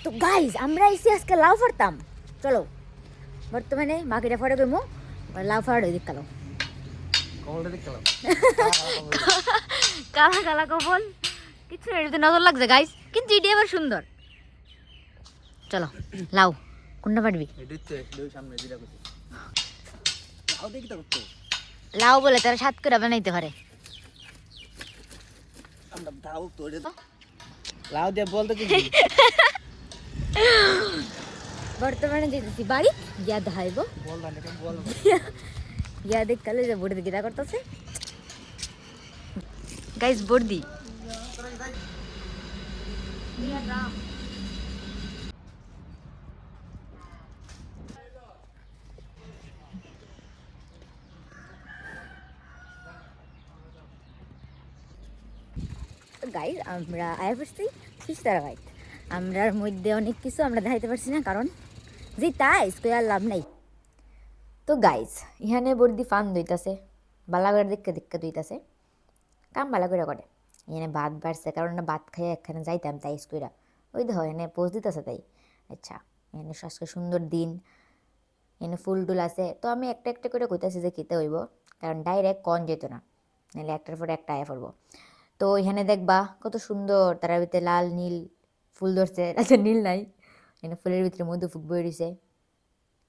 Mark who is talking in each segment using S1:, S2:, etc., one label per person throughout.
S1: তো গাইজ আমরা এসে আজকে লাউ ফাড়তাম। চলো বর্তমানে মাকিটা ফটো করবো, লাউ ফাড়া দিক কালো কালা কালা কবল কিছু এটাতে নজর লাগছে গাইজ, কিন্তু এটি আবার সুন্দর। চলো লাউ কোনটা পারবি? লাউ বলে তারা সাত করে বানাইতে পারে।
S2: লাউ দিয়ে বলতে কি
S1: বর্তমানে যেতেছি বাড়ি গিয়া দেখাইব, গিয়া দেখ কালে যে বড়ি গিরা করতেছে গাইজ বর্দি। গাইজ আমরা আয়া পড়ছি ফিস্তারা বাইত। আমরার মধ্যে অনেক কিছু আমরা দেখাইতে পারছি না, কারণ যে তাই স্কোয়ার লাভ নাই। তো গাইজ ইহানে বর্দি ফান দইতাছে, বালা করে দেখতে দেখতে দইতাছে, কাম বালা করে করে। এখানে ভাত বাড়ছে, কারণ না ভাত খাইয়ে একখানে যাইতাম তাই স্কুইরা। ওই দেখো এনে পোজ দিতেছে তাই। আচ্ছা এনে আজকে সুন্দর দিন, এনে ফুল টুল আছে। তো আমি একটা একটা করে কইতাছি যে খেতে হইব, কারণ ডাইরেক্ট কন যেত না, নাহলে একটার পরে একটা আয়া পড়বো। তো এখানে দেখবা কত সুন্দর তার ভিতরে লাল নীল ফুল ধরছে। আচ্ছা নীল নাই, এখানে ফুলের ভিতরে মধু ফুক বই রয়েছে।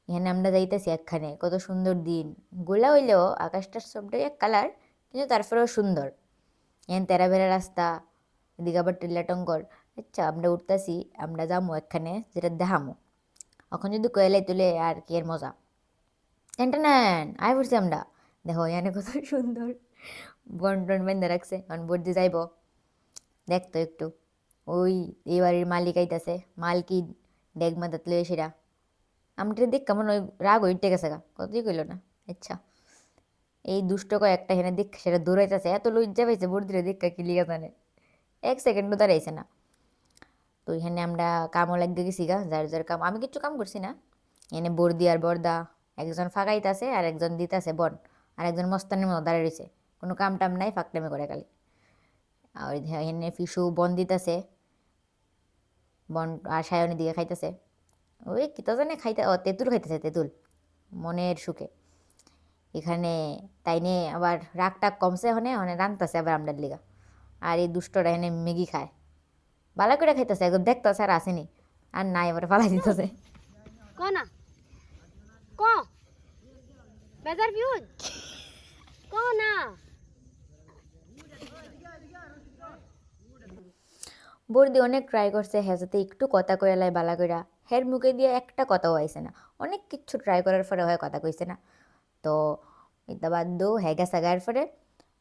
S1: এখানে আমরা যাইতেছি একখানে, কত সুন্দর দিন। গোলা হইলেও আকাশটার সবটাই এক কালার, কিন্তু তারপরেও সুন্দর। এখানে তেরা বেড়া রাস্তা, এদিকে আবার টিল্লা টঙ্কর। আচ্ছা আমরা উঠতেছি, আমরা যাবো একখানে যেটা দেখামো। এখন যদি কয়লাই তুলে আর কি এর মজা। নেন আয় পড়ছি আমরা। দেখো এখানে কত সুন্দর বন টন বেঁধে রাখছে, এখন বর্দি যাইব দেখতো একটু। ওই এই বাড়ির মালিক আইতাছে, মালকিন ডেগ মাথাত লয়ে সেরা। আমরা দেখ কেমন ওই রাগ হইতে গেছে গা, কতই কইল না। আচ্ছা এই দুষ্ট কয়েকটা হেনে দেখ সেটা দৌড়াইতেছে, এত লজ্জা পাইছে বর্দিরে দেখা কি লিগা জানে, এক সেকেন্ডও দাঁড়াইছে না। তো এখানে আমরা কামও লাগতে গেছি গা, যার যার কাম। আমি কিচ্ছু কাম করছি না, এনে বর্দি আর বর্দা একজন ফাঁকাইতাছে আর একজন দিতাছে বন, আর একজন মস্তানের মতো দাঁড়িয়ে রয়েছে, কোনো কাম টাম নাই, ফাঁকটামি করে খালি। আর এখানে ফিসু বন দিতেছে, বন আর সায়নের দিকে খাইতেছে। ওই কি তো জানে খাইতে, ও তেঁতুল খাইতেছে, তেঁতুল মনের সুখে। এখানে তাই নিয়ে আবার রাগ টাগ কমছে, ওখানে ওখানে রাঁধতেছে আবার আমরার লিগা। আর এই দুষ্টরা এখানে ম্যাগি খায়, বালা করে খাইতেছে, একদম দেখতেছে আর আসেনি, আর নাই এবার ফালাই দিতেছে।
S3: কনা ক বেজার ভিউজ কনা
S1: বর্দি অনেক ট্রাই করছে হ্যাঁ যাতে একটু কথা কয়ে লাই বালা কইরা, হের মুখে দিয়ে একটা কথাও আইছে না। অনেক কিচ্ছু ট্রাই করার পরে হয় কথা কইছে না। তো এটা বাদ দো হ্যাঁ গেছে গায়ের পরে।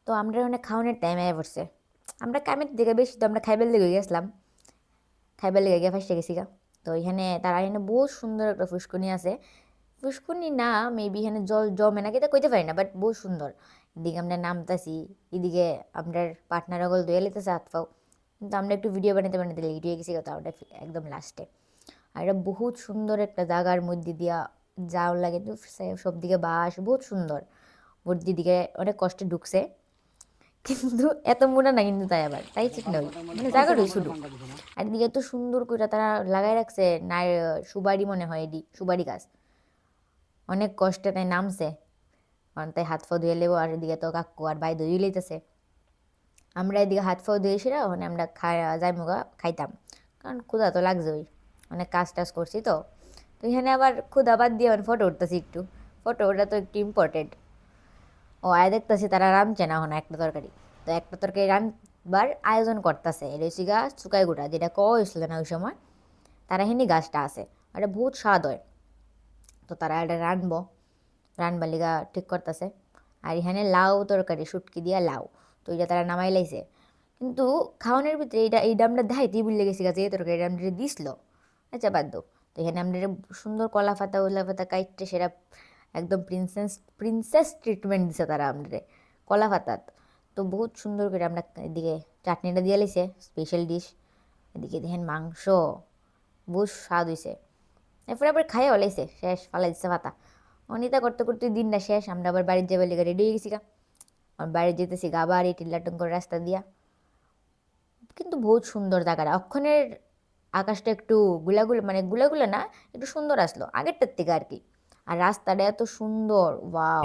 S1: তো আমরা অনেক খাওয়ানোর টাইম আয়া পড়ছে। আমরা কামের দিকে বেশি, তো আমরা খাইবার লেগে গেছিলাম, খাইবার লেগে গিয়ে ফাঁসতে গেছি গা। তো এখানে তারা এখানে বহুত সুন্দর একটা ফুসকুনি আছে। ফুসকুনি না মেবি এখানে জল জমে না কিন্তু কইতে পারি না, বাট বহুত সুন্দর। এদিকে আমরা নামতাছি, এদিকে আপনার পার্টনার অগল দোয়া লিতেছে হাত পাও, কিন্তু আমরা একটু ভিডিও বানাতে বানাতে লেট হয়ে গেছি, কথা ওটা একদম লাস্টে। আর এটা বহুত সুন্দর একটা জায়গার মধ্যে দিয়া যাও লাগে, তো সব দিকে বাস বহুত সুন্দর। ওর দিদিকে অনেক কষ্টে ঢুকছে, কিন্তু এত মোটা না, কিন্তু তাই আবার তাই ঠিক নয়, মানে জায়গাটাই শুধু। আর এদিকে এত সুন্দর করে তারা লাগাই রাখছে না, সুবাড়ি মনে হয়, এডি সুবাড়ি গাছ। অনেক কষ্টে তাই নামছে, কারণ তাই হাত ফা ধুয়ে লেবো। আর এদিকে তো কাকু আর ভাই ধুয়ে লইতেছে। আমরা এদিকে হাত ফাও দিয়েছিলাম, ওখানে আমরা যাই মুগা খাইতাম, কারণ ক্ষুধা তো লাগছে, ওই অনেক কাজ টাজ করছি তো। তো এখানে আবার ক্ষুধা বাদ দিয়ে মানে ফটো উঠতেছি একটু, ফটো ওটা তো একটু ইম্পর্টেন্ট। ও আয় দেখতেছি তারা রাঁধছে না এখন একটা তরকারি, তো একটা তরকারি রাঁধবার আয়োজন করতেছে। এটা হচ্ছে গা চুকাই গুঁড়া, যেটা কওয়া হয়েছিল না ওই সময়, তারা এখানে গাছটা আছে, এটা বহুত স্বাদ হয়। তো তারা এটা রাঁধবো, রাঁধবার লিগা ঠিক করতেছে। আর এখানে লাউ তরকারি, শুটকি দিয়া লাউ, তো এটা তারা নামাই লাইছে। কিন্তু খাওয়ানোর ভিতরে এইটা আমরা দেখাইতেই ভুলে গেছি গাছে, এই তরকারি এটা আমরা দিছিল। আচ্ছা বাদ দো। তো এখানে আমরা সুন্দর কলা পাতা উলা পাতা কাইটে সেটা একদম প্রিন্সেস প্রিন্সেস ট্রিটমেন্ট দিছে তারা আমরা কলা পাতাত। তো বহুত সুন্দর করে আমরা এদিকে চাটনিটা দিয়ে লাইছে, স্পেশাল ডিশ। এদিকে দেখেন মাংস, বহুত স্বাদ হয়েছে। এরপরে আবার খাইয়া ওলাইছে, শেষ ফালাই দিচ্ছে পাতা। অনিতা করতে করতে দিনটা শেষ, আমরা আবার বাড়ির যাবার লেগে রেডি হয়ে গেছি গা। বাইরে যেতেছি গা, আবার এই টিল্লাটঙ্কর রাস্তা দিয়া। কিন্তু বহুত সুন্দর জায়গাটা, অক্ষণের আকাশটা একটু মানে গুলাগুলা না, একটু সুন্দর আসলো আগেরটার থেকে আর কি। আর রাস্তাটা এত সুন্দর, ওয়াও।